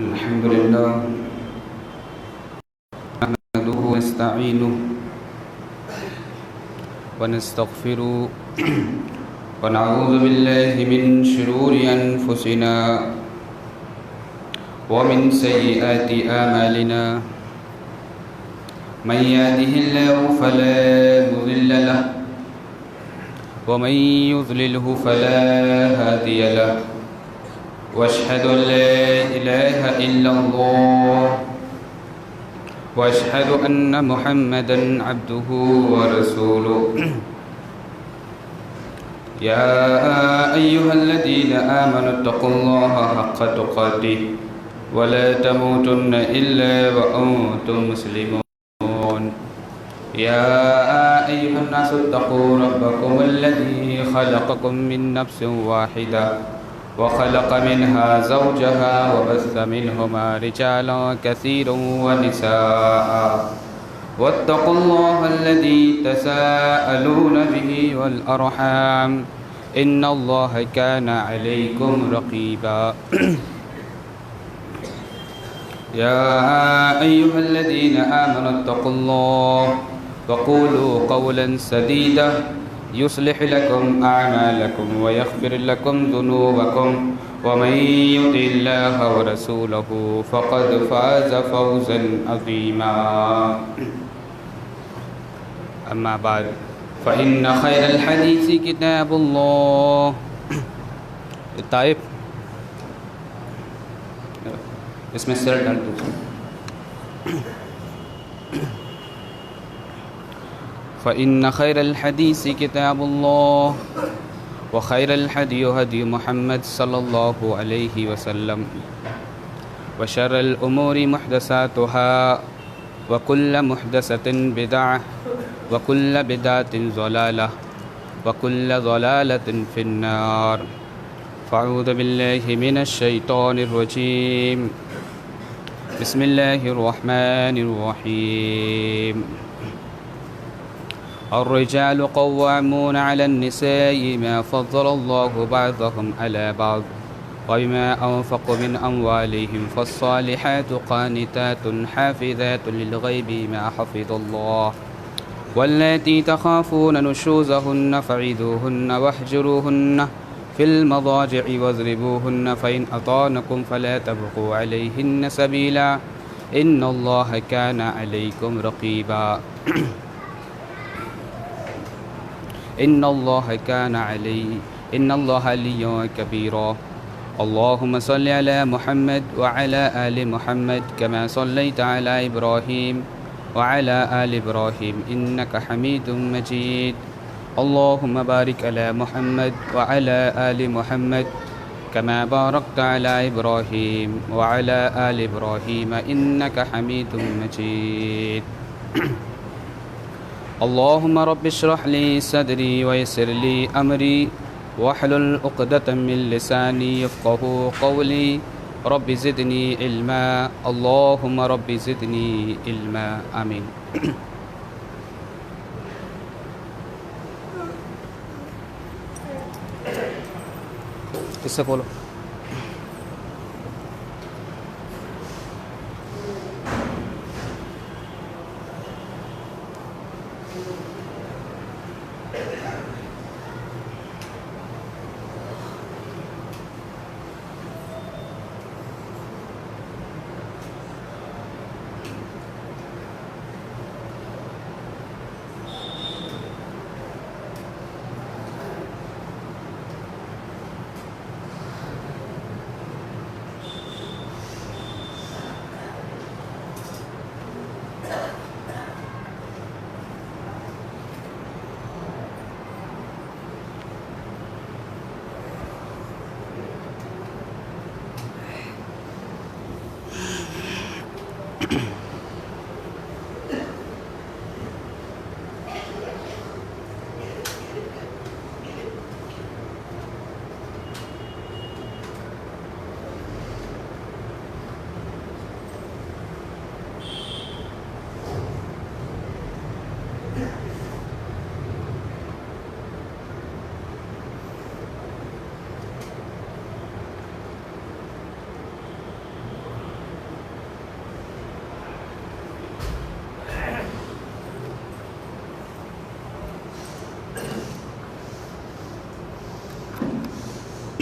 الحمد لله نحمده ونستعينه ونستغفره ونعوذ بالله من شرور أنفسنا ومن سيئات أعمالنا من يهده الله فلا مضل له ومن يضلله فلا هادي له واشهد ان لا اله الا الله واشهد ان محمدا عبده ورسوله يا ايها الذين امنوا اتقوا الله حق تقاته ولا تموتن الا وانتم مسلمون يا ايها الناس اتقوا ربكم الذي خلقكم من نفس واحده وخلق منها زوجها وبث منهما رجالا كثيرا ونساء واتقوا الله الذي تساءلون به والأرحام إن الله كان عليكم رقيبا يا أيها الذين آمنوا اتقوا الله وقولوا قولا سديدا يصلح لكم أعمالكم ويغفر لكم ذنوبكم ومن يطع الله ورسوله فقد فاز فوزا عظيما أما بعد فإن خير الحديث كتاب الله طيب اس میں سر ڈال دو فإن خير الحديث كتاب الله وخير الهدي هدي محمد صلى الله عليه وسلم وشر الأمور محدثاتها وكل محدثة بدعة وكل بدعة ضلالة وكل ضلالة في النار فأعوذ بالله من الشيطان الرجيم بسم الله الرحمن الرحيم الرجال قوامون على النساء ما فضل الله بعضهم على بعض وبما أنفقوا من أموالهم فالصالحات قانتات حافظات للغيب ما حفظ الله واللاتي تخافون نشوزهن فعظوهن واهجروهن في المضاجع واضربوهن فإن أطعنكم فلا تبغوا عليهن سبيلا إن الله كان عليكم رقيبا إن الله علي كبيرا اللهم صل على محمد وعلى آل محمد كما صليت على إبراهيم وعلى آل إبراهيم إنك حميد مجيد اللهم بارك على محمد وعلى آل محمد كما باركت على إبراهيم وعلى آل إبراهيم إنك حميد مجيد اللهم رب اشرح لي صدري ويسر لي أمري واحلل عقدة من لساني يفقهوا قولي رب زدني علما اللهم رب زدني علما آمين اس سے بولو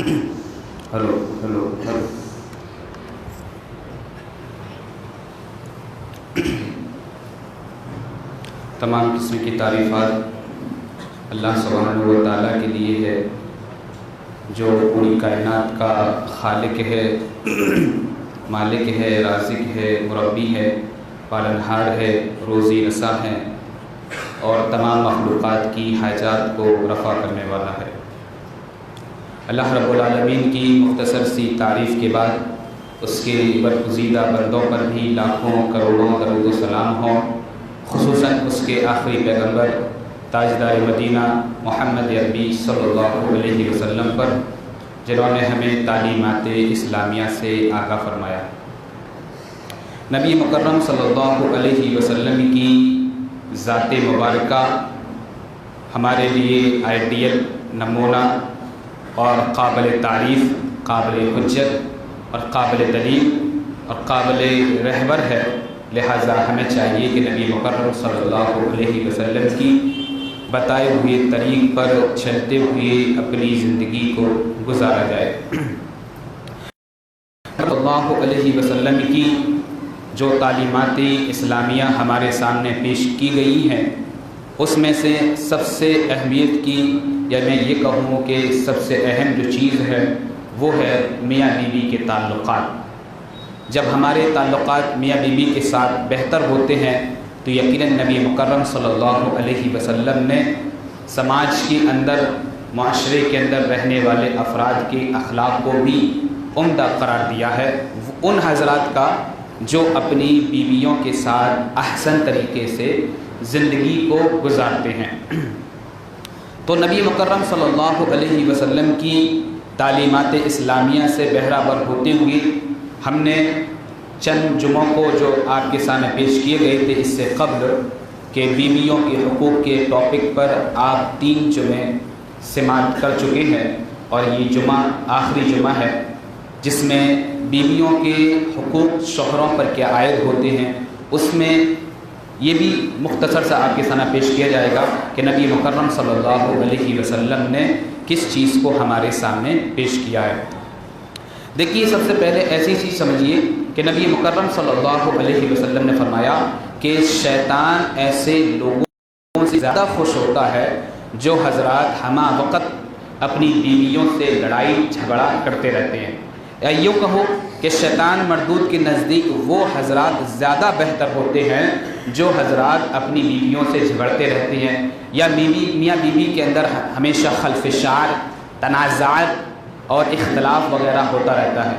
ہلو ہلو ہلو تمام قسم کی تعریفات اللہ سبحانہ و تعالیٰ کے لیے ہے، جو پوری کائنات کا خالق ہے، مالک ہے، رازق ہے، مربی ہے، پالنہار ہے، روزی رساں ہے، اور تمام مخلوقات کی حاجات کو رفع کرنے والا ہے۔ اللہ رب العالمین کی مختصر سی تعریف کے بعد اس کے برگزیدہ بندوں پر بھی لاکھوں کروڑوں درود و سلام ہوں، خصوصاً اس کے آخری پیغمبر تاجدار مدینہ محمد عربی صلی اللہ علیہ وسلم پر، جنہوں نے ہمیں تعلیمات اسلامیہ سے آگاہ فرمایا۔ نبی مکرم صلی اللہ علیہ وسلم کی ذات مبارکہ ہمارے لیے آئیڈیل، نمونہ اور قابل تعریف، قابل حجت اور قابل دلیل اور قابل رہبر ہے، لہٰذا ہمیں چاہیے کہ نبی مکرم صلی اللہ علیہ وسلم کی بتائے ہوئے طریق پر چلتے ہوئے اپنی زندگی کو گزارا جائے۔ صلی اللہ علیہ وسلم کی جو تعلیمات اسلامیہ ہمارے سامنے پیش کی گئی ہیں، اس میں سے سب سے اہمیت کی، یا میں یہ کہوں کہ سب سے اہم جو چیز ہے وہ ہے میاں بیوی کے تعلقات۔ جب ہمارے تعلقات میاں بیوی کے ساتھ بہتر ہوتے ہیں تو یقیناً نبی مکرم صلی اللہ علیہ وسلم نے سماج کے اندر، معاشرے کے اندر رہنے والے افراد کے اخلاق کو بھی عمدہ قرار دیا ہے، ان حضرات کا جو اپنی بیویوں کے ساتھ احسن طریقے سے زندگی کو گزارتے ہیں۔ تو نبی مکرم صلی اللہ علیہ وسلم کی تعلیمات اسلامیہ سے بہرہ ہوتے ہوئے ہم نے چند جمعوں کو جو آپ کے سامنے پیش کیے گئے تھے اس سے قبل کہ بیویوں کے حقوق کے ٹاپک پر آپ 3 جمعے سماعت کر چکے ہیں، اور یہ جمعہ آخری جمعہ ہے جس میں بیویوں کے حقوق شوہروں پر کیا عائد ہوتے ہیں، اس میں یہ بھی مختصر سا آپ کے سامنے پیش کیا جائے گا کہ نبی مکرم صلی اللہ علیہ وسلم نے کس چیز کو ہمارے سامنے پیش کیا ہے۔ دیکھیے، سب سے پہلے ایسی چیز سمجھیے کہ نبی مکرم صلی اللہ علیہ وسلم نے فرمایا کہ شیطان ایسے لوگوں سے زیادہ خوش ہوتا ہے جو حضرات ہمہ وقت اپنی بیویوں سے لڑائی جھگڑا کرتے رہتے ہیں، یا یوں کہو کہ شیطان مردود کے نزدیک وہ حضرات زیادہ بہتر ہوتے ہیں جو حضرات اپنی بیویوں سے جھگڑتے رہتے ہیں، یا میاں بیوی کے اندر ہمیشہ خلفشار، تنازعات اور اختلاف وغیرہ ہوتا رہتا ہے۔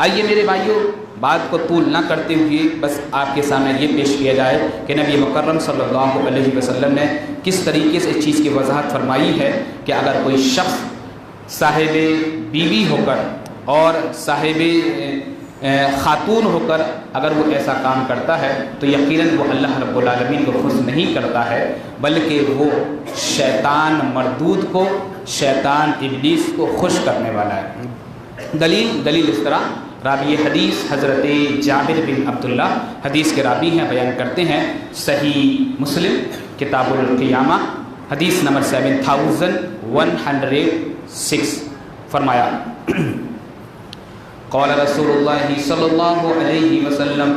آئیے میرے بھائیوں، بات کو طول نہ کرتے ہوئے بس آپ کے سامنے یہ پیش کیا جائے کہ نبی مکرم صلی اللہ علیہ وسلم نے کس طریقے سے اس چیز کی وضاحت فرمائی ہے کہ اگر کوئی شخص صاحب بیوی ہو کر اور صاحب خاتون ہو کر اگر وہ ایسا کام کرتا ہے تو یقیناً وہ اللہ رب العالمین کو خوش نہیں کرتا ہے، بلکہ وہ شیطان مردود کو، شیطان ابلیس کو خوش کرنے والا ہے۔ دلیل اس طرح راوی حدیث حضرت جابر بن عبداللہ حدیث کے راوی ہیں، بیان کرتے ہیں، صحیح مسلم کتاب القیامہ حدیث نمبر 7106 فرمایا، قال رسول اللہ صلی اللہ علیہ وسلم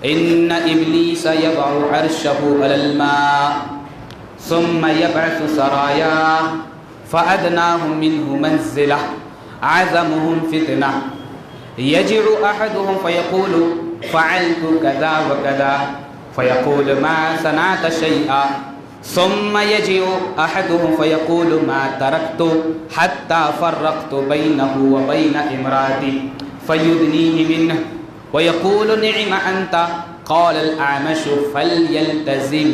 ان ابلیس یضع عرشہ علی الماء ثم یبعث سرایا فادناهم منه منزلہ اعظمهم فتنہ یجع احدهم فیقول فعلت كذا وكذا فیقول ما صنعت شیئا ثم يجيء أحدهم فيقول ما تركت حتى فرقت بينه وبين امرأتي فيدنيه منه ويقول نعم أنت قال الأعمش فليلتزم۔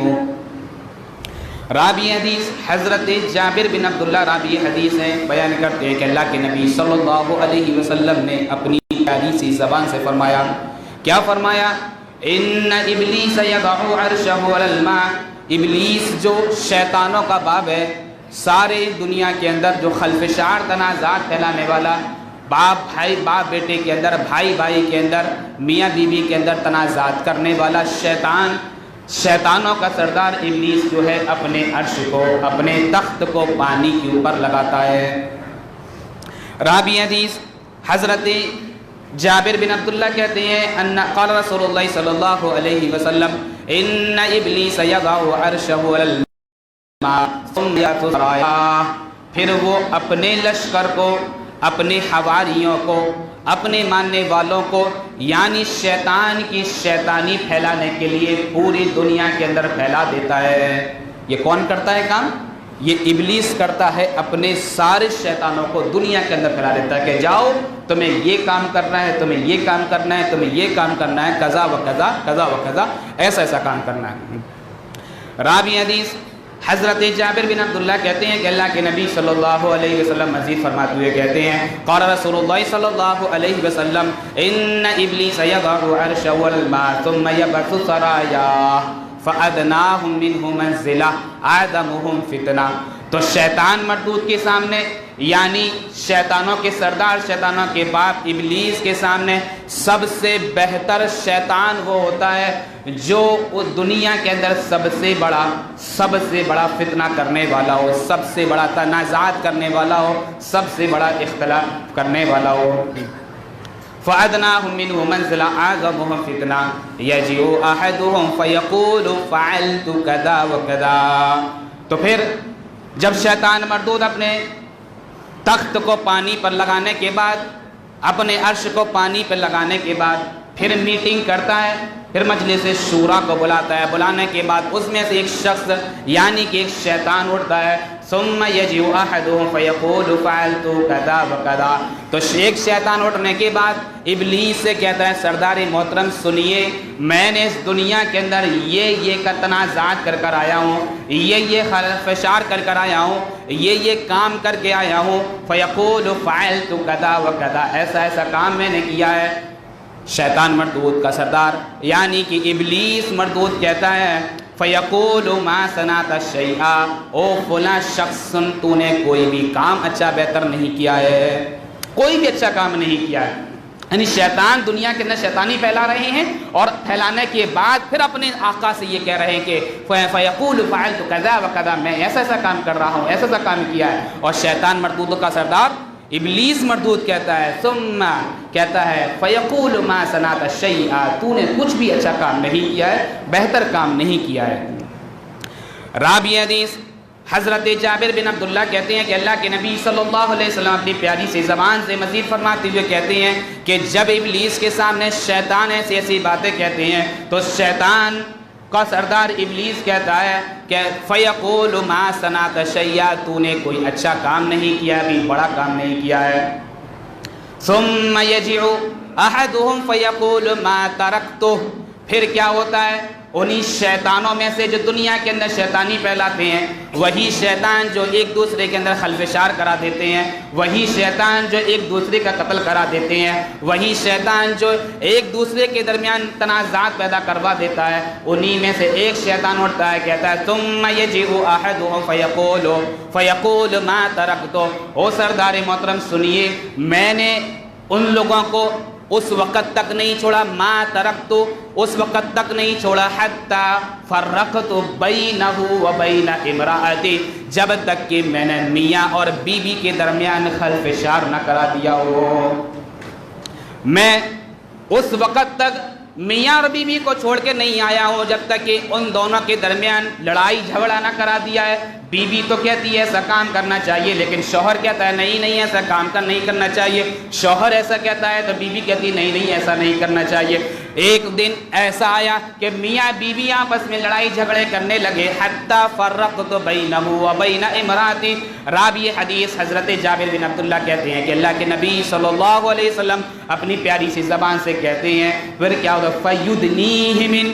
راوی حدیث حضرت جابر بن عبداللہ راوی حدیث ہیں، بیان کرتے ہیں کہ اللہ کے نبی صلی اللہ علیہ وسلم نے اپنی پیاری سی زبان سے فرمایا، کیا فرمایا؟ ان ابلیس یضع عرشہ علی الماء، ابلیس جو شیطانوں کا باب ہے، سارے دنیا کے اندر جو خلفشار تنازعات پھیلانے والا، باپ بیٹے کے اندر، بھائی کے اندر، میاں بیوی کے اندر تنازعات کرنے والا شیطان، شیطانوں کا سردار ابلیس جو ہے اپنے عرش کو، اپنے تخت کو پانی کے اوپر لگاتا ہے۔ رابع حدیث حضرت جابر بن عبداللہ کہتے ہیں ان قال رسول اللہ صلی اللہ علیہ وسلم ان ابلیس یضع عرشہ علی الماء ثم یأتوا سرایا، پھر وہ اپنے لشکر کو، اپنے حواریوں کو، اپنے ماننے والوں کو، یعنی شیطان کی شیطانی پھیلانے کے لیے پوری دنیا کے اندر پھیلا دیتا ہے۔ یہ کون کرتا ہے کام؟ یہ ابلیس کرتا ہے، اپنے سارے شیطانوں کو دنیا کے اندر پھیلا دیتا ہے کہ جاؤ تمہیں یہ کام کرنا ہے، تمہیں یہ کام کرنا ہے، تمہیں یہ کام کرنا ہے، قضا و قضا، قضا و قضا، ایسا ایسا کام کرنا ہے۔ رابع حدیث حضرت جابر بن عبداللہ کہتے ہیں کہ اللہ کے نبی صلی اللہ علیہ وسلم مزید فرماتے ہوئے کہتے ہیں قال رسول اللہ صلی اللہ علیہ وسلم ان ابلیس یضع عرشہ علی الماء ثم یبعث سرایا فأدناہم منہ منزلہ اعظمہم فتنہ۔ تو شیطان مردود کے سامنے، یعنی شیطانوں کے سردار، شیطانوں کے باپ ابلیس کے سامنے سب سے بہتر شیطان وہ ہوتا ہے جو اس دنیا کے اندر سب سے بڑا فتنہ کرنے والا ہو، سب سے بڑا تنازعات کرنے والا ہو، سب سے بڑا اختلاف کرنے والا ہو۔ فَأَدْنَاهُمْ مِنْهُ مَنْزِلًا أَعْظَمُهُمْ فِتْنَةً يَجِيءُ أَحَدُهُمْ فَيَقُولُ فَعَلْتُ كَذَا وَكَذَا۔ تو پھر جب شیطان مردود اپنے تخت کو پانی پر لگانے کے بعد، اپنے عرش کو پانی پر لگانے کے بعد پھر میٹنگ کرتا ہے، پھر مجلس شورا کو بلاتا ہے، بلانے کے بعد اس میں سے ایک شخص یعنی کہ ایک شیطان اٹھتا ہے، ثم یجیء احدهم فیقول فعلت کذا وکذا۔ تو ایک شیطان اٹھنے کے بعد ابلیس سے کہتا ہے سردار محترم سنیے، میں نے اس دنیا کے اندر یہ تنازعات کر کر آیا ہوں، یہ فشار کر کر آیا ہوں، یہ کام کر کے آیا ہوں، فیقول فعلت کذا وکذا، ایسا ایسا کام میں نے کیا ہے۔ شیطان مردود کا سردار یعنی کہ ابلیس مردود کہتا ہے فیقول ما صنعت شیئا، او فلاں شخص سن، تو نے کوئی بھی کام اچھا بہتر نہیں کیا ہے، کوئی بھی اچھا کام نہیں کیا ہے۔ یعنی شیطان دنیا کے اندر شیطانی پھیلا رہے ہیں اور پھیلانے کے بعد پھر اپنے آقا سے یہ کہہ رہے ہیں کہ فیقول فعلت کذا وکذا، میں ایسا ایسا کام کر رہا ہوں، ایسا ایسا کام کیا ہے۔ اور شیطان مردود کا سردار ابلیس مردود کہتا ہے ثم کہتا ہے فیقول ما صنعت شیئا، تو نے کچھ بھی اچھا کام نہیں کیا ہے، بہتر کام نہیں کیا ہے۔ رابع حدیث حضرت جابر بن عبداللہ کہتے ہیں کہ اللہ کے نبی صلی اللہ علیہ وسلم اپنی پیاری سی زبان سے مزید فرماتے ہوئے کہتے ہیں کہ جب ابلیس کے سامنے شیطان ایسی ایسی باتیں کہتے ہیں تو شیطان کا سردار ابلیس کہتا ہے کہ فیقول ما صنعت شیئا، تو نے کوئی اچھا کام نہیں کیا، بھی بڑا کام نہیں کیا ہے۔ ثم یجیء احدهم فیقول ما ترکتہ، پھر کیا ہوتا ہے، انہی شیطانوں میں سے جو دنیا کے اندر شیطانی پھیلاتے ہیں، وہی شیطان جو ایک دوسرے کے اندر خلفشار کرا دیتے ہیں، وہی شیطان جو ایک دوسرے کا قتل کرا دیتے ہیں، وہی شیطان جو ایک دوسرے کے درمیان تنازعات پیدا کروا دیتا ہے، انہی میں سے ایک شیطان اٹھتا ہے، کہتا ہے ثم یجیء احدهم فیقول ما ترکتہ، او سردار محترم سنیے، میں نے ان لوگوں کو اس وقت تک نہیں چھوڑا، ما ترکتو، اس وقت تک نہیں چھوڑا، حتی فرقت بینہ و بین امراتی، جب تک کہ میں نے میاں اور بیوی کے درمیان خلفشار نہ کرا دیا ہو۔ میں اس وقت تک میاں اور بیوی کو چھوڑ کے نہیں آیا ہوں جب تک کہ ان دونوں کے درمیان لڑائی جھگڑا نہ کرا دیا ہے۔ بیوی تو کہتی ہے ایسا کام کرنا چاہیے، لیکن شوہر کہتا ہے نہیں ایسا کام نہیں کرنا چاہیے۔ شوہر ایسا کہتا ہے تو بیوی کہتی نہیں ایسا نہیں کرنا چاہیے۔ ایک دن ایسا آیا کہ میاں بیوی آپس میں لڑائی جھگڑے کرنے لگے، حتی فرقت بینہ و بین امراتی۔ راوی حدیث حضرت جابر بن عبداللہ کہتے ہیں کہ اللہ کے نبی صلی اللہ علیہ وسلم اپنی پیاری سی زبان سے کہتے ہیں، پھر کیا ہوتا ہے، فَيُدْنِيهِ مِن،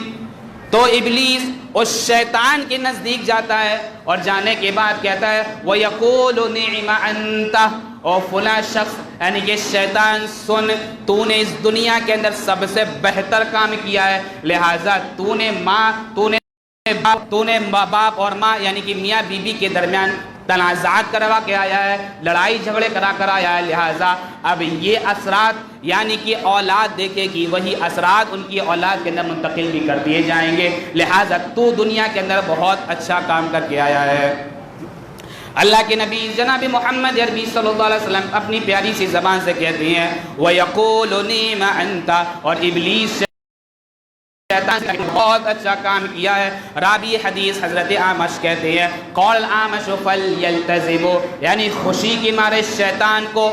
تو ابلیس اس شیطان کے نزدیک جاتا ہے اور جانے کے بعد کہتا ہے وَيَقُولُ نِعْمَ أَنْتَ، اور فلاں شخص یعنی کہ شیطان سن، تو نے اس دنیا کے اندر سب سے بہتر کام کیا ہے، لہٰذا تو نے باپ اور ماں یعنی کہ میاں بیوی کے درمیان تنازعات کروا کے آیا ہے، لڑائی جھگڑے کرا کر آیا ہے، لہٰذا اب یہ اثرات یعنی کہ اولاد دیکھے گی، وہی اثرات ان کی اولاد کے اندر منتقل بھی کر دیے جائیں گے، لہٰذا تو دنیا کے اندر بہت اچھا کام کر کے آیا ہے۔ اللہ کے نبی جناب محمد عربی صلی اللہ علیہ وسلم اپنی پیاری سی زبان سے کہتے ہیں وَيَقُولُ نِعْمَ أَنْتَ، اور ابلیس شیطان نے بہت اچھا کام کیا ہے۔ راوی حدیث حضرت اعمش کہتے ہیں قال الاعمش فَلْيَلْتَزِمُ، یعنی خوشی کے مارے شیطان کو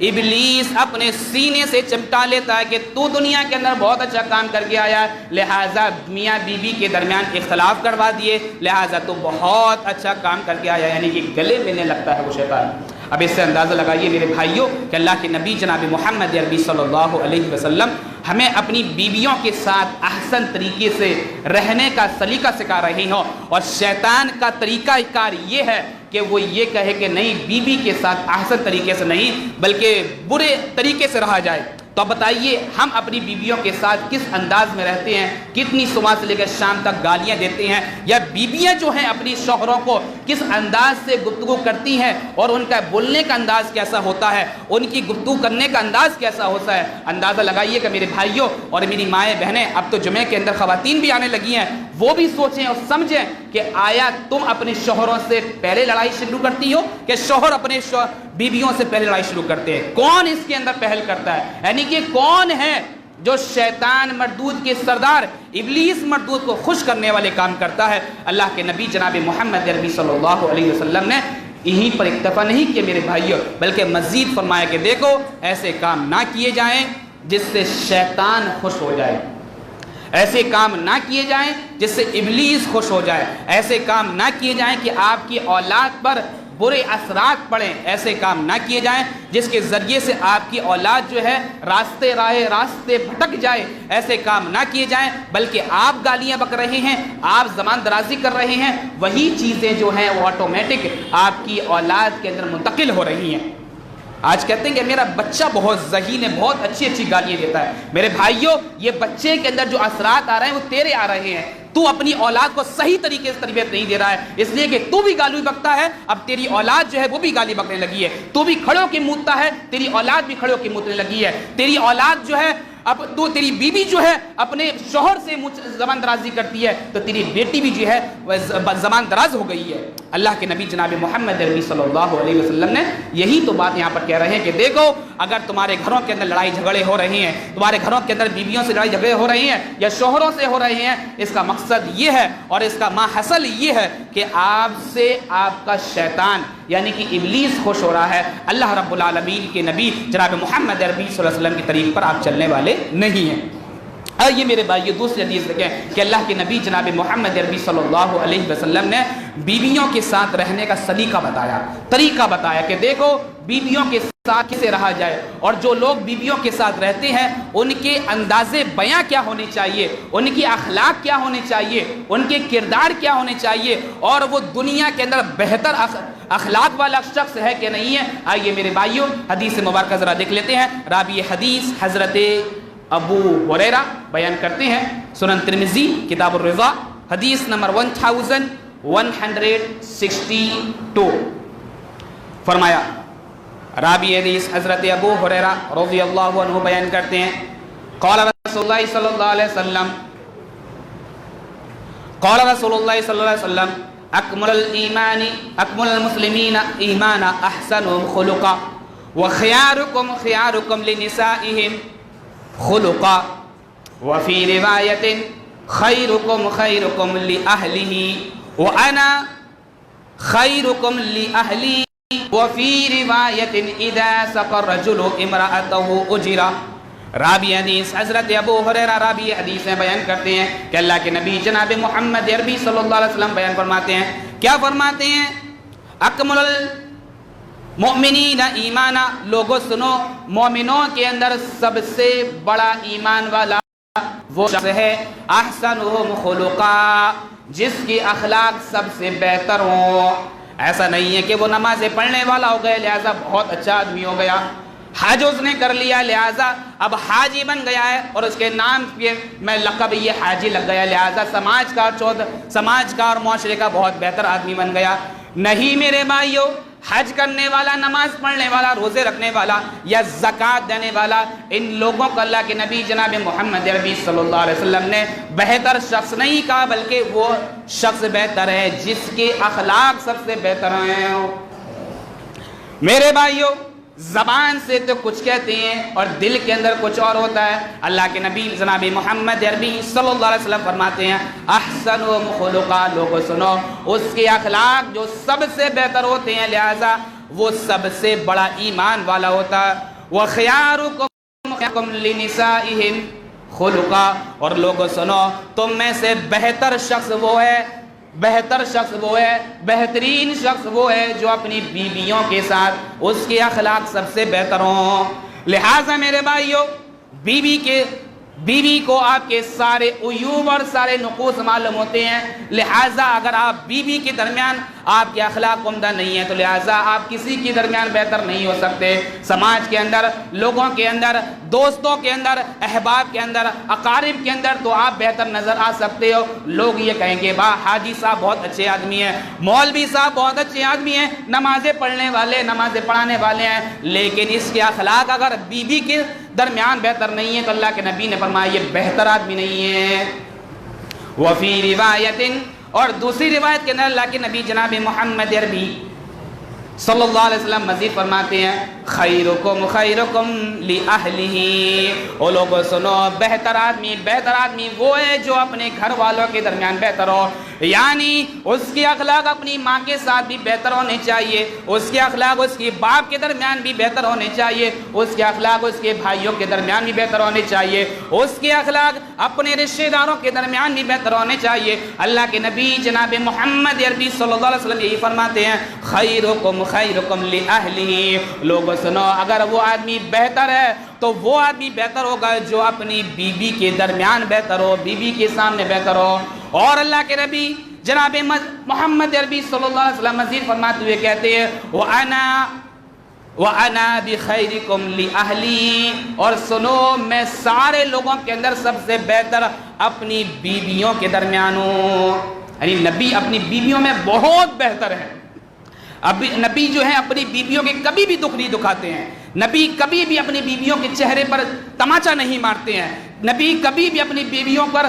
ابلیس اپنے سینے سے چمٹا لیتا ہے کہ تو دنیا کے اندر بہت اچھا کام کر کے آیا، لہٰذا میاں بیوی کے درمیان اختلاف کروا دیے، لہٰذا تو بہت اچھا کام کر کے آیا، یعنی کہ گلے ملنے لگتا ہے وہ شیطان۔ اب اس سے اندازہ لگائیے میرے بھائیوں کہ اللہ کے نبی جناب محمد عربی صلی اللہ علیہ وسلم ہمیں اپنی بیویوں کے ساتھ احسن طریقے سے رہنے کا سلیقہ سکھا رہے ہوں، اور شیطان کا طریقہ کار یہ ہے کہ وہ یہ کہے کہ نہیں، بیوی کے ساتھ احسن طریقے سے نہیں بلکہ برے طریقے سے رہا جائے۔ تو بتائیے ہم اپنی بیویوں کے ساتھ کس انداز میں رہتے ہیں، کتنی صبح سے لے کر شام تک گالیاں دیتے ہیں، یا بیویاں جو ہیں اپنی شوہروں کو کس انداز سے گفتگو کرتی ہیں اور ان کا بولنے کا انداز کیسا ہوتا ہے، ان کی گفتگو کرنے کا انداز کیسا ہوتا ہے۔ اندازہ لگائیے کہ میرے بھائیوں اور میری مائیں بہنیں، اب تو جمعے کے اندر خواتین بھی آنے لگی ہیں، وہ بھی سوچیں اور سمجھیں کہ آیا تم اپنے شوہروں سے پہلے لڑائی شروع کرتی ہو کہ شوہر اپنے بیویوں سے پہلے لڑائی شروع کرتے ہیں؟ کون اس کے اندر پہل کرتا ہے؟ یعنی کہ کون ہے جو شیطان مردود کے سردار ابلیس مردود کو خوش کرنے والے کام کرتا ہے؟ اللہ کے نبی جناب محمد عربی صلی اللہ علیہ وسلم نے یہیں پر اکتفا نہیں کیا میرے بھائیوں، بلکہ مزید فرمایا کہ دیکھو ایسے کام نہ کیے جائیں جس سے شیطان خوش ہو جائے، ایسے کام نہ کیے جائیں جس سے ابلیس خوش ہو جائے، ایسے کام نہ کیے جائیں کہ آپ کی اولاد پر برے اثرات پڑیں، ایسے کام نہ کیے جائیں جس کے ذریعے سے آپ کی اولاد جو ہے راستے بھٹک جائے، ایسے کام نہ کیے جائیں بلکہ آپ گالیاں بک رہے ہیں، آپ زبان درازی کر رہے ہیں، وہی چیزیں جو ہیں وہ آٹومیٹک آپ کی اولاد کے اندر منتقل ہو رہی ہیں۔ آج کہتے ہیں کہ میرا بچہ بہت ذہین ہے، بہت اچھی اچھی گالیاں دیتا ہے۔ میرے بھائیوں، یہ بچے کے اندر جو اثرات آ رہے ہیں وہ تیرے آ رہے ہیں، تو اپنی اولاد کو صحیح طریقے سے تربیت نہیں دے رہا ہے، اس لیے کہ تو بھی گالی بکتا ہے، اب تیری اولاد جو ہے وہ بھی گالی بکنے لگی ہے، تو بھی کھڑے ہو کے موتتا ہے، تیری اولاد بھی کھڑے ہو کے موتنے لگی ہے، تیری اولاد جو ہے اب تو تیری بیوی جو ہے اپنے شوہر سے زبان درازی کرتی ہے، تو تیری بیٹی بھی جو ہے وہ زبان دراز ہو گئی ہے۔ اللہ کے نبی جناب محمد عربی صلی اللہ علیہ وسلم نے یہی تو بات یہاں پر کہہ رہے ہیں کہ دیکھو اگر تمہارے گھروں کے اندر لڑائی جھگڑے ہو رہے ہیں، تمہارے گھروں کے اندر بیویوں سے لڑائی جھگڑے ہو رہے ہیں یا شوہروں سے ہو رہے ہیں، اس کا مقصد یہ ہے اور اس کا ماحصل یہ ہے کہ آپ سے آپ کا شیطان یعنی کہ ابلیس خوش ہو رہا ہے، اللہ رب العالمین کے نبی جناب محمد عربی صلی اللہ علیہ وسلم کی طریق پر آپ چلنے والے نہیں ہیں۔ آئیے میرے بھائیو دوسری حدیث دیکھیں کہ اللہ کے نبی جناب محمد عربی صلی اللہ علیہ وسلم نے بیویوں کے ساتھ رہنے کا سلیقہ بتایا، طریقہ بتایا کہ دیکھو بیویوں کے ساتھ کیسے رہا جائے، اور جو لوگ بیویوں کے ساتھ رہتے ہیں ان کے انداز بیاں کیا ہونے چاہیے، ان کی اخلاق کیا ہونے چاہیے، ان کے کردار کیا ہونے چاہیے، اور وہ دنیا کے اندر بہتر اخلاق والا شخص ہے کہ نہیں ہے۔ آئیے میرے بھائیوں حدیث مبارکہ ذرا دیکھ لیتے ہیں۔ راوی حدیث حضرت ابو ہریرہ بیان کرتے ہیں، سنن ترمذی کتاب الرضا حدیث نمبر 1162 فرمایا، راوی حدیث حضرت ابو ہریرہ رضی اللہ عنہ بیان کرتے ہیں قال رسول اللہ صلی اللہ علیہ وسلم قال رسول اللہ صلی اللہ علیہ وسلم اکمل المسلمین ایمانا احسنهم خلقا وخیارکم خیارکم لنسائهم خلقا وفي روایت خیرکم خیرکم لأہلہ وانا خیرکم لأہلی وفي روایت اذا سقى الرجل امرأته اجرا۔ راوی حدیث حضرت ابو ہریرہ راوی حدیث میں بیان کرتے ہیں کہ اللہ کے نبی جناب محمد عربی صلی اللہ علیہ وسلم بیان فرماتے ہیں، کیا فرماتے ہیں؟ اکمل المؤمنین ایمانا، لوگوں سنو، مومنوں کے اندر سب سے بڑا ایمان والا وہ شخص ہے احسنهم خلقا، جس کی اخلاق سب سے بہتر ہوں۔ ایسا نہیں ہے کہ وہ نمازیں پڑھنے والا ہو گیا لہذا بہت اچھا آدمی ہو گیا، حج اس نے کر لیا لہذا اب حاجی بن گیا ہے اور اس کے نام میں لقب یہ حاجی لگ گیا لہذا سماج کا اور معاشرے کا بہت بہتر آدمی بن گیا۔ نہیں میرے بھائیو، حج کرنے والا، نماز پڑھنے والا، روزے رکھنے والا یا زکوٰۃ دینے والا، ان لوگوں کو اللہ کے نبی جناب محمد عربی صلی اللہ علیہ وسلم نے بہتر شخص نہیں کہا بلکہ وہ شخص بہتر ہے جس کے اخلاق سب سے بہتر ہیں۔ میرے بھائیوں، زبان سے تو کچھ کہتے ہیں اور دل کے اندر کچھ اور ہوتا ہے۔ اللہ کے نبی جناب محمد عربی صلی اللہ علیہ وسلم فرماتے ہیں احسن و خلقا، لوگوں سنو، اس کے اخلاق جو سب سے بہتر ہوتے ہیں، لہذا وہ سب سے بڑا ایمان والا ہوتا ہے۔ وَخِيَارُكُمْ لِنِسَائِهِمْ خلقا، اور لوگوں سنو، تم میں سے بہتر شخص وہ ہے، بہترین شخص وہ ہے جو اپنی بیویوں کے ساتھ اس کے اخلاق سب سے بہتر ہوں۔ لہٰذا میرے بھائیوں، بیوی کو آپ کے سارے عیوب اور سارے نقوص معلوم ہوتے ہیں، لہٰذا اگر آپ بیوی کے درمیان آپ کے اخلاق عمدہ نہیں ہیں تو لہٰذا آپ کسی کے درمیان بہتر نہیں ہو سکتے۔ سماج کے اندر، لوگوں کے اندر، دوستوں کے اندر، احباب کے اندر، اقارب کے اندر تو آپ بہتر نظر آ سکتے ہو۔ لوگ یہ کہیں گے حاجی صاحب بہت اچھے آدمی ہیں، مولوی صاحب بہت اچھے آدمی ہیں، نمازیں پڑھنے والے، نمازیں پڑھانے والے ہیں، لیکن اس کے اخلاق اگر بیوی کے درمیان بہتر نہیں ہے تو اللہ کے نبی نے فرمایا یہ بہتر آدمی نہیں ہے۔ وفی روایت، اور دوسری روایت کے اندر اللہ کے نبی جناب محمد عربی صلی اللہ علیہ وسلم مزید فرماتے ہیں خیرکم خیرکم لأہلہ، او لوگوں سنو، بہتر آدمی وہ ہے جو اپنے گھر والوں کے درمیان بہتر ہو، یعنی اس کے اخلاق اپنی ماں کے ساتھ بھی بہتر ہونے چاہیے، اس کے اخلاق اس کے باپ کے درمیان بھی بہتر ہونے چاہیے، اس کے اخلاق اس کے بھائیوں کے درمیان بھی بہتر ہونے چاہیے، اس کے اخلاق اپنے رشتہ داروں کے درمیان بھی بہتر ہونے چاہیے۔ اللہ کے نبی جناب محمد عربی صلی اللہ علیہ وسلم یہی فرماتے ہیں خیرکم خیرکم لأہلہ، لوگوں سنو، اگر وہ آدمی بہتر ہے تو وہ آدمی بہتر ہوگا جو اپنی بیوی کے درمیان بہتر ہو، بیوی کے سامنے بہتر ہو۔ اور اللہ کے نبی جناب محمد عربی صلی اللہ علیہ وسلم مزید فرماتے ہوئے کہتے ہیں وَأَنَا بِخَيْرِكُمْ لِأَهْلِي، اور سنو، میں سارے لوگوں کے اندر سب سے بہتر اپنی بیویوں کے درمیان ہوں، یعنی نبی اپنی بیویوں میں بہت بہتر ہے۔ نبی جو ہیں اپنی بیویوں کے کبھی بھی دکھ نہیں دکھاتے ہیں، نبی کبھی بھی اپنی بیویوں کے چہرے پر تماچا نہیں مارتے ہیں، نبی کبھی بھی اپنی بیویوں پر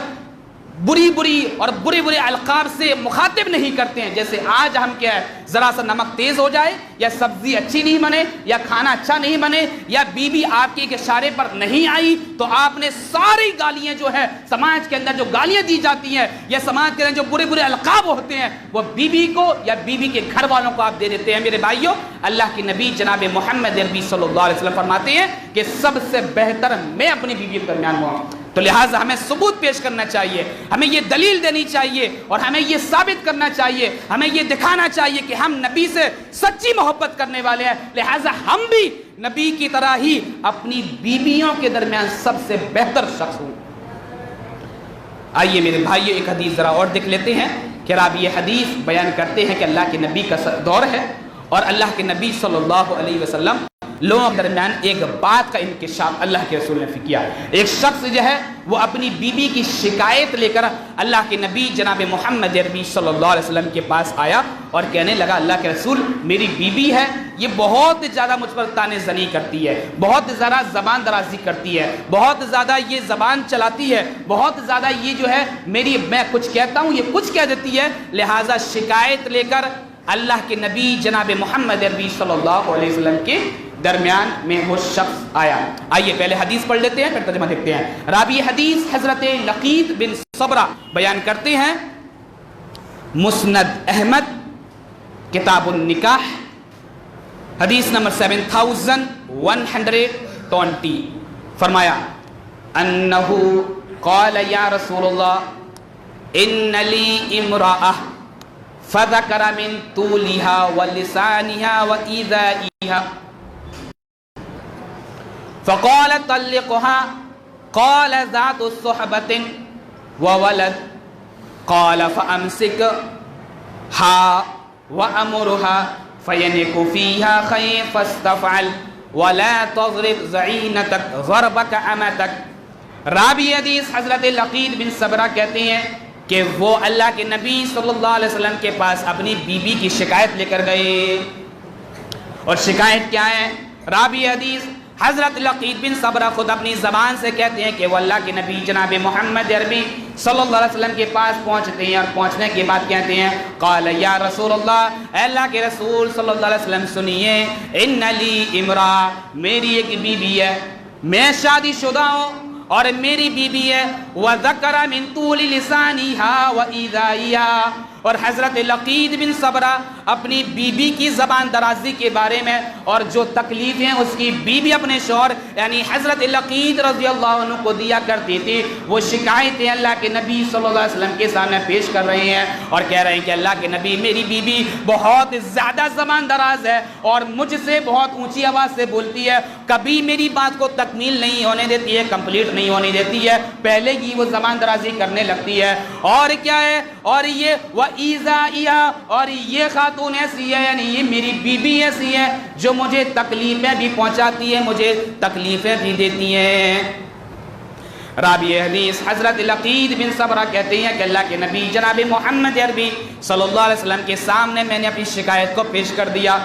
بری اور برے القاب سے مخاطب نہیں کرتے ہیں۔ جیسے آج ہم کیا ہے، ذرا سا نمک تیز ہو جائے یا سبزی اچھی نہیں بنے یا کھانا اچھا نہیں بنے یا بیوی آپ کے ایک اشارے پر نہیں آئی تو آپ نے ساری گالیاں جو ہے سماج کے اندر جو گالیاں دی جاتی ہیں یا سماج کے اندر جو برے القاب ہوتے ہیں وہ بیوی کو یا بیوی کے گھر والوں کو آپ دے دیتے ہیں۔ میرے بھائیوں، اللہ کے نبی جناب محمد عربی صلی اللہ علیہ وسلم فرماتے ہیں کہ سب سے بہتر میں اپنی بیوی کے درمیان ہوں، تو لہٰذا ہمیں ثبوت پیش کرنا چاہیے، ہمیں یہ دلیل دینی چاہیے اور ہمیں یہ ثابت کرنا چاہیے، ہمیں یہ دکھانا چاہیے کہ ہم نبی سے سچی محبت کرنے والے ہیں، لہٰذا ہم بھی نبی کی طرح ہی اپنی بیویوں کے درمیان سب سے بہتر شخص ہوں۔ آئیے میرے بھائیو، ایک حدیث ذرا اور دیکھ لیتے ہیں کہ راوی یہ حدیث بیان کرتے ہیں کہ اللہ کے نبی کا دور ہے اور اللہ کے نبی صلی اللہ علیہ وسلم لوگوں کے درمیان ایک بات کا انکشاف اللہ کے رسول نے کیا۔ ایک شخص جو ہے وہ اپنی بیوی کی شکایت لے کر اللہ کے نبی جناب محمد عربی صلی اللہ علیہ وسلم کے پاس آیا اور کہنے لگا اللہ کے رسول، میری بیوی ہے، یہ بہت زیادہ مجھ پر طعنہ زنی کرتی ہے، بہت زیادہ زبان درازی کرتی ہے، بہت زیادہ یہ زبان چلاتی ہے، بہت زیادہ یہ جو ہے میں کچھ کہتا ہوں یہ کچھ کہہ دیتی ہے، لہٰذا شکایت لے کر اللہ کے نبی جناب محمد عربی صلی اللہ علیہ وسلم کے درمیان میں وہ شخص آیا۔ آئیے پہلے حدیث پڑھ لیتے ہیں پھر ترجمہ دیکھتے ہیں۔ راوی حدیث حضرت لقیط بن صبرہ بیان کرتے ہیں، مسند احمد کتاب النکاح حدیث نمبر 7120، فرمایا انہو قال یا رسول اللہ ان لی امرأہ فذکر من طولہا ولسانہا وإیذائہا فقال طلقها قال ذات الصحبة وولد قال فأمسكها وأمرها فينك فيها خير فاستفعل ولا تضرب زعينتك ضربك أمتك۔ راوی حدیث حضرت لقیط بن صبرہ کہتے ہیں کہ وہ اللہ کے نبی صلی اللہ علیہ وسلم کے پاس اپنی بیوی کی شکایت لے کر گئے، اور شکایت کیا ہے؟ راوی حدیث حضرت لقید بن صبرہ خود اپنی زبان سے کہتے ہیں کہ وہ اللہ کے نبی جناب محمد عربی صلی اللہ علیہ وسلم کے پاس پہنچتے ہیں اور پہنچنے کے بعد کہتے ہیں قال یا رسول اللہ، اے اللہ کے رسول صلی اللہ علیہ وسلم سنیے، ان لی امرا، میری ایک بیوی ہے، میں شادی شدہ ہوں اور میری بیوی ہے، وَذَكَرَ مِن طُولِ لِسَانِهَا وَإِذَائِهَا، اور حضرت لقید بن صبرہ اپنی بیوی کی زبان درازی کے بارے میں اور جو تکلیفیں اس کی بیوی اپنے شوہر یعنی حضرت لقید رضی اللہ عنہ کو دیا کرتی تھی، وہ شکایتیں اللہ کے نبی صلی اللہ علیہ وسلم کے سامنے پیش کر رہے ہیں اور کہہ رہے ہیں کہ اللہ کے نبی، میری بیوی بہت زیادہ زبان دراز ہے اور مجھ سے بہت اونچی آواز سے بولتی ہے، کبھی میری بات کو تکمیل نہیں ہونے دیتی ہے، کمپلیٹ نہیں ہونے دیتی ہے، پہلے ہی وہ زبان درازی کرنے لگتی ہے۔ اور کیا ہے؟ اور یہ وَإِذَائِهَا، اور یہ خاتون ایسی ہے، یعنی یہ میری بیوی ایسی ہے جو مجھے تکلیفیں بھی پہنچاتی ہے، مجھے تکلیفیں بھی دیتی ہیں۔ راوی حدیث حضرت لقید بن صبرہ کہتے ہیں کہ اللہ کے نبی جناب محمد عربی صلی اللہ علیہ وسلم کے سامنے میں نے اپنی شکایت کو پیش کر دیا،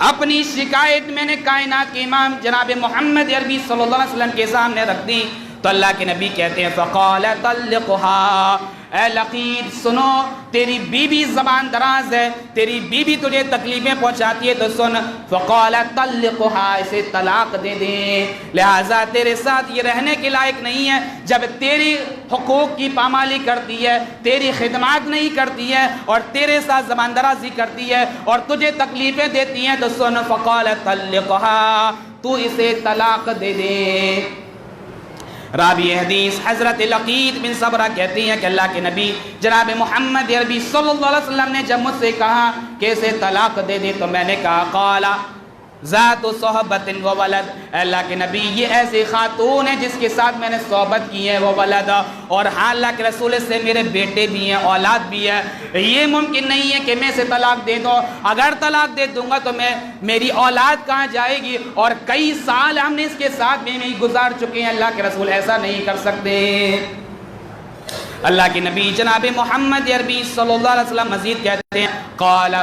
اپنی شکایت میں نے کائنات کے امام جناب محمد عربی صلی اللہ علیہ وسلم کے سامنے رکھ دی، تو اللہ کے نبی کہتے ہیں فقال طلقها، اے لقید سنو، تیری بیوی زبان دراز ہے، تیری بیوی تجھے تکلیفیں پہنچاتی ہے تو سن، فقال طلقها، اسے طلاق دے دیں، لہٰذا تیرے ساتھ یہ رہنے کے لائق نہیں ہے، جب تیری حقوق کی پامالی کرتی ہے، تیری خدمات نہیں کرتی ہے اور تیرے ساتھ زبان درازی کرتی ہے اور تجھے تکلیفیں دیتی ہیں تو سن، فقال طلقها، تو اسے طلاق دے دے۔ راوی حدیث حضرت لقید بن صبرہ کہتی ہیں کہ اللہ کے نبی جناب محمد عربی صلی اللہ علیہ وسلم نے جب مجھ سے کہا کہ اسے طلاق دے دے تو میں نے کہا قال ذات صحبت و ولد، اللہ کے نبی یہ ایسی خاتون ہے جس کے ساتھ میں نے صحبت کی ہے، وہ ولد، اور ہاں اللہ کے رسول سے میرے بیٹے بھی ہیں، اولاد بھی ہے، یہ ممکن نہیں ہے کہ میں اسے طلاق دے دوں، اگر طلاق دے دوں گا تو میری اولاد کہاں جائے گی، اور کئی سال ہم نے اس کے ساتھ میں گزار چکے ہیں، اللہ کے رسول ایسا نہیں کر سکتے۔ اللہ کے نبی جناب محمد عربی صلی اللہ علیہ وسلم مزید کہتے ہیں قال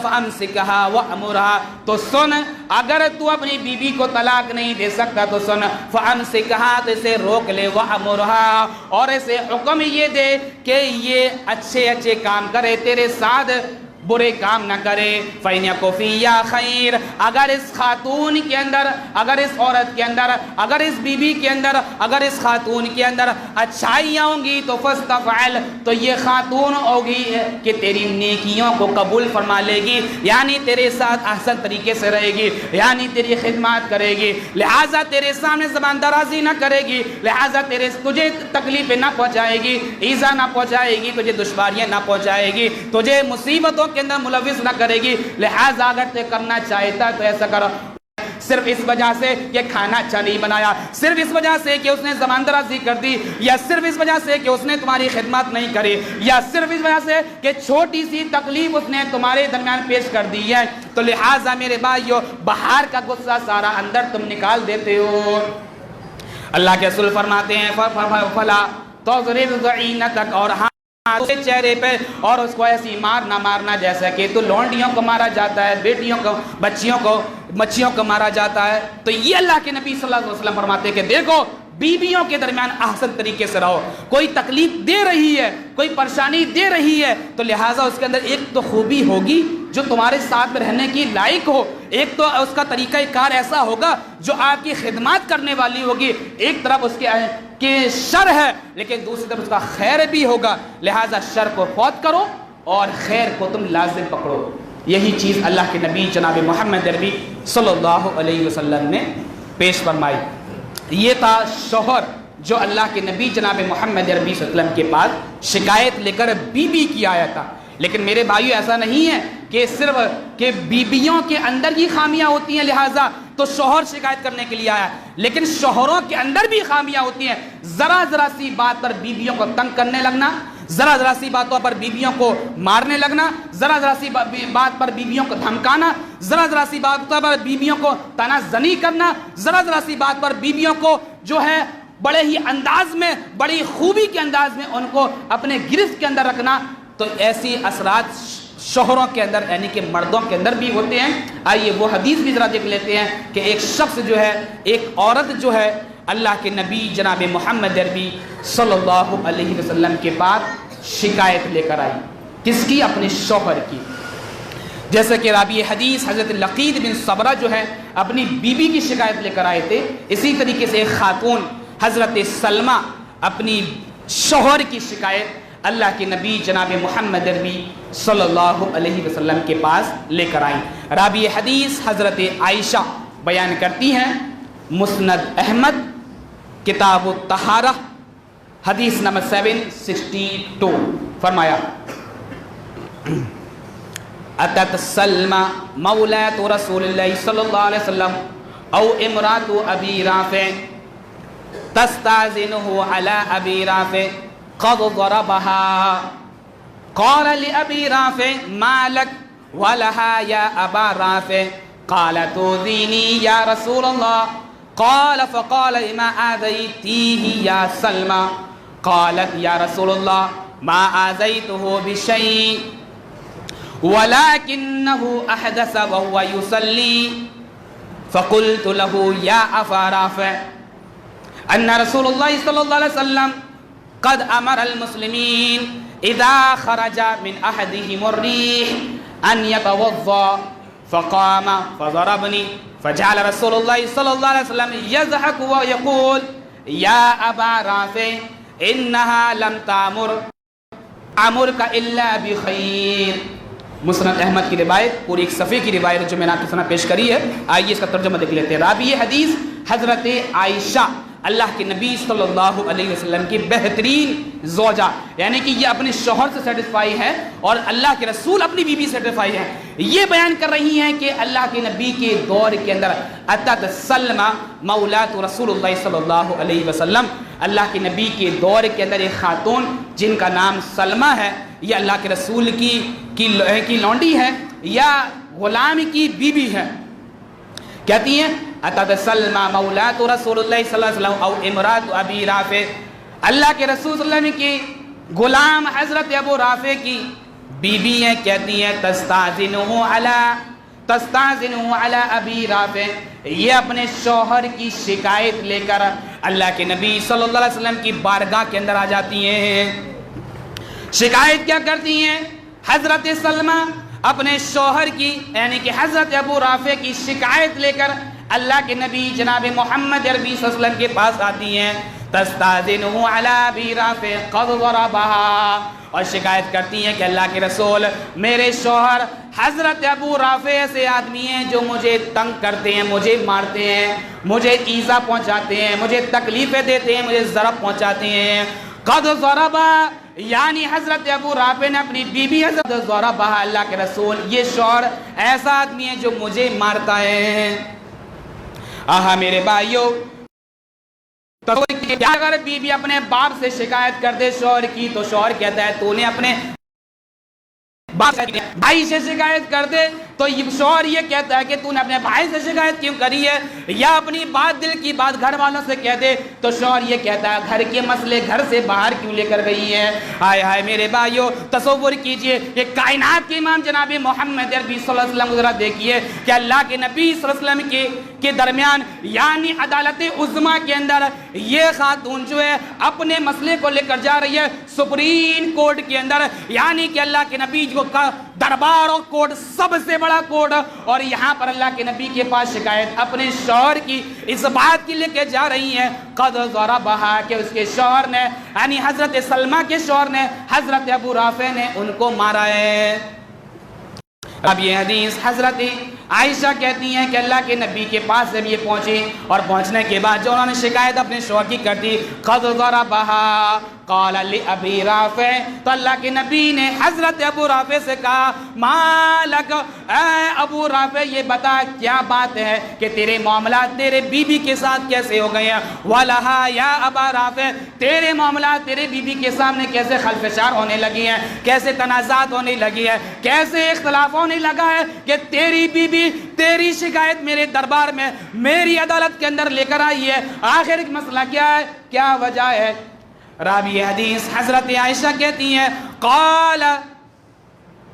فامسکها وامرها، تو سن اگر تو اپنی بیوی کو طلاق نہیں دے سکتا تو سن، فامسکها، تو اسے روک لے، وامرها، اور اسے حکم یہ دے کہ یہ اچھے اچھے کام کرے، تیرے ساتھ برے کام نہ کرے، فَإِنْ يَكُنْ فِيهَا خَيْرٌ، اگر اس خاتون کے اندر، اگر اس عورت کے اندر، اگر اس بیوی کے اندر، اگر اس خاتون کے اندر اچھائیاں ہوں گی تو فَاسْتَفْعَلْ، تو یہ خاتون ہوگی کہ تیری نیکیوں کو قبول فرما لے گی، یعنی تیرے ساتھ احسن طریقے سے رہے گی، یعنی تیری خدمات کرے گی، لہٰذا تیرے سامنے زبان درازی نہ کرے گی، لہٰذا تجھے تکلیفیں نہ پہنچائے گی، ایذا نہ پہنچائے گی، تجھے دشواریاں نہ پہنچائے گی، تجھے مصیبتوں کے اندر ملوث نہ کرے گی، لہٰذا اگر تو کرنا چاہتا تو ایسا کرو، صرف اس وجہ سے کہ کھانا اچھا نہیں بنایا، صرف اس وجہ سے کہ اس نے زبان درازی کر دی، یا صرف اس وجہ سے کہ اس نے تمہاری خدمات نہیں کری، یا صرف اس وجہ سے کہ چھوٹی سی تکلیف اس نے تمہارے درمیان پیش کر دی ہے، تو لہٰذا میرے بھائیو باہر کا غصہ سارا اندر تم نکال دیتے ہو۔ اللہ کے رسول فرماتے ہیں فلا تضرب ضعینتک، اور اسے چہرے پہ اور اس کو ایسی مارنا جیسا کہ تو لونڈیوں کو مارا جاتا ہے، بیٹیوں کو، بچیوں کو مارا جاتا ہے۔ تو یہ اللہ کے نبی صلی اللہ علیہ وسلم فرماتے ہیں کہ دیکھو بیویوں کے درمیان احسن طریقے سے رہو، کوئی تکلیف دے رہی ہے، کوئی پریشانی دے رہی ہے تو لہٰذا اس کے اندر ایک تو خوبی ہوگی جو تمہارے ساتھ میں رہنے کی لائق ہو، ایک تو اس کا طریقہ کار ایسا ہوگا جو آپ کی خدمات کرنے والی ہوگی، ایک طرف اس کے شر ہے لیکن دوسری طرف اس کا خیر بھی ہوگا، لہٰذا شر کو فوت کرو اور خیر کو تم لازم پکڑو۔ یہی چیز اللہ کے نبی جناب محمد عربی صلی اللہ علیہ وسلم نے پیش فرمائی۔ یہ تھا شوہر جو اللہ کے نبی جناب محمد عربی صلی اللہ علیہ وسلم کے پاس شکایت لے کر بیوی کی آیا تھا، لیکن میرے بھائیو ایسا نہیں ہے کہ صرف کہ بیویوں کے اندر ہی خامیاں ہوتی ہیں لہٰذا تو شوہر شکایت کرنے کے لیے آیا، لیکن شوہروں کے اندر بھی خامیاں ہوتی ہیں، ذرا سی بات پر بیویوں کو تنگ کرنے لگنا، ذرا سی باتوں پر بیویوں کو مارنے لگنا، ذرا سی بات پر بیویوں کو دھمکانا، ذرا سی باتوں پر بیویوں کو طعنہ زنی کرنا، ذرا سی بات پر بیویوں کو جو ہے بڑے ہی انداز میں، بڑی خوبی کے انداز میں ان کو اپنے گرفت کے اندر رکھنا، تو ایسی اثرات شوہروں کے اندر یعنی کہ مردوں کے اندر بھی ہوتے ہیں۔ آئیے وہ حدیث بھی ذرا دیکھ لیتے ہیں کہ ایک شخص جو ہے، ایک عورت جو ہے اللہ کے نبی جناب محمد عربی صلی اللہ علیہ وسلم کے پاس شکایت لے کر آئی۔ کس کی؟ اپنے شوہر کی۔ جیسے کہ راوی حدیث حضرت لقید بن صبرہ جو ہے اپنی بیوی کی شکایت لے کر آئے تھے، اسی طریقے سے ایک خاتون حضرت سلمہ اپنی شوہر کی شکایت اللہ کے نبی جناب محمد عربی صلی اللہ علیہ وسلم کے پاس لے کر آئیں۔ راوی حدیث حضرت عائشہ بیان کرتی ہیں، مسند احمد کتاب الطہارہ حدیث نمبر 762 فرمایا اتت سلمہ مولاۃ رسول اللہ صلی اللہ علیہ وسلم او امرات ابی رافع تستاذنه على ابی رافع قد ضربها قال لأبی رافع ما لك ولها يا ابا رافع قال تؤذيني يا رسول الله قال فقال ما آذيتيه يا سلمى قالت يا رسول الله ما آذيته بشيء ولكنه أحدث وهو يصلي فقلت له يا أبا رافع أن رسول الله صلى الله عليه وسلم قد أمر المسلمين إذا خرج من أحدهم الريح أن يتوضأ فقام فضربني فجعل رسول الله صلى الله عليه وسلم يضحك ويقول يا أبا رافع إنها لم تأمرك إلا بخير۔ مسند احمد کی روایت، پوری ایک صفحے کی روایت جو میں نے آپ کے سامنے پیش کری ہے۔ آئیے اس کا ترجمہ دیکھ لیتے ہیں۔ راوی حدیث حضرت عائشہ اللہ کے نبی صلی اللہ علیہ وسلم کی بہترین زوجہ، یعنی کہ یہ اپنے شوہر سے سیٹسفائی ہے اور اللہ کے رسول اپنی بیوی سے سیٹسفائی ہے۔ یہ بیان کر رہی ہیں کہ اللہ کے نبی کے دور کے اندر اتت سلمہ مولاۃ رسول اللہ صلی اللہ علیہ وسلم، اللہ کے نبی کے دور کے اندر ایک خاتون جن کا نام سلمہ ہے، یہ اللہ کے رسول کی لونڈی ہے یا غلام کی بیوی ہے۔ کہتی ہیں اتت سلمہ مولاۃ رسول اللہ صلی اللہ علیہ وسلم او امرات ابی رافع، اللہ کے رسول صلی اللہ علیہ وسلم کی غلام حضرت ابو رافع کی بیوی ہیں۔ کہتی ہیں تستاذنہ علی ابی رافع، یہ اپنے شوہر کی شکایت لے کر اللہ کے نبی صلی اللہ علیہ وسلم کی بارگاہ کے اندر آ جاتی ہیں۔ شکایت کیا کرتی ہیں؟ حضرت سلمہ اپنے شوہر کی یعنی کہ حضرت ابو رافع کی شکایت لے کر اللہ کے نبی جناب محمد عربی صلی اللہ علیہ وسلم کے پاس آتی ہیں۔ تستاذنہ علی ابی رافع قد ضربها، اور شکایت کرتی ہیں کہ اللہ کے رسول میرے شوہر حضرت ابو رافع ایسے آدمی ہیں جو مجھے تنگ کرتے ہیں، مجھے مارتے ہیں، مجھے ایذا پہنچاتے ہیں، مجھے تکلیفیں دیتے ہیں، مجھے ضرب پہنچاتے ہیں۔ قد ضربہ یعنی حضرت ابو رافع نے اپنی بیوی حضرت ضربہ، اللہ کے رسول یہ شوہر ایسا آدمی ہے جو مجھے مارتا ہے۔ آہا میرے بھائیو، اگر بیوی اپنے باپ سے شکایت کر دے شوہر کی تو شوہر کہتا ہے تو نے اپنے بھائی سے شکایت کر دے تو شوہر یہ کہتا ہے کہ تو نے اپنے بھائی سے شکایت کیوں کری ہے، یا اپنی بات دل کی بات گھر والوں سے کہہ دے تو شوہر یہ کہتا ہے گھر کے مسئلے گھر سے باہر کیوں لے کر گئی ہے۔ ہائے ہائے میرے بھائیو، تصور کیجئے کہ کائنات کے امام جناب محمد عربی صلی اللہ علیہ وسلم ذرا دیکھیے کہ اللہ کے نبی صلی اللہ علیہ وسلم کے درمیان یعنی عدالت عظمیٰ کے اندر یہ خاتون جو ہے اپنے مسئلے کو لے کر جا رہی ہے سپریم کورٹ کے اندر، یعنی کہ اللہ کے نبی کو دربار اور کورٹ سب سے بڑا کورٹ، اور یہاں پر اللہ کے نبی کے پاس شکایت اپنے شوہر کی اس بات کی لے کے جا رہی ہیں قد ضربہا کہ اس کے شوہر نے یعنی حضرت سلمہ کے شوہر نے حضرت ابو رافع نے ان کو مارا ہے۔ اب یہ حدیث حضرت عائشہ کہتی ہیں کہ اللہ کے نبی کے پاس جب یہ پہنچی اور پہنچنے کے بعد جو انہوں نے شکایت اپنے شوہر کی کر دی قد ضربہا قال لأبی رافع، تو اللہ کے نبی نے حضرت ابو رافع سے کہا مالک، اے ابو رافع یہ بتا کیا بات ہے کہ تیرے معاملات تیرے بیوی کے ساتھ کیسے ہو گئے ہیں، وَلَہَا یا ابا رافع، تیرے معاملات تیرے بیوی کے سامنے کیسے خلفشار ہونے لگی ہیں، کیسے تنازعات ہونے لگی ہے، کیسے اختلاف ہونے لگا ہے کہ تیری بیوی تیری شکایت میرے دربار میں میری عدالت کے اندر لے کر آئی ہے، آخر ایک مسئلہ کیا ہے، کیا وجہ ہے؟ راوی حدیث حضرت عائشہ کہتی ہیں قال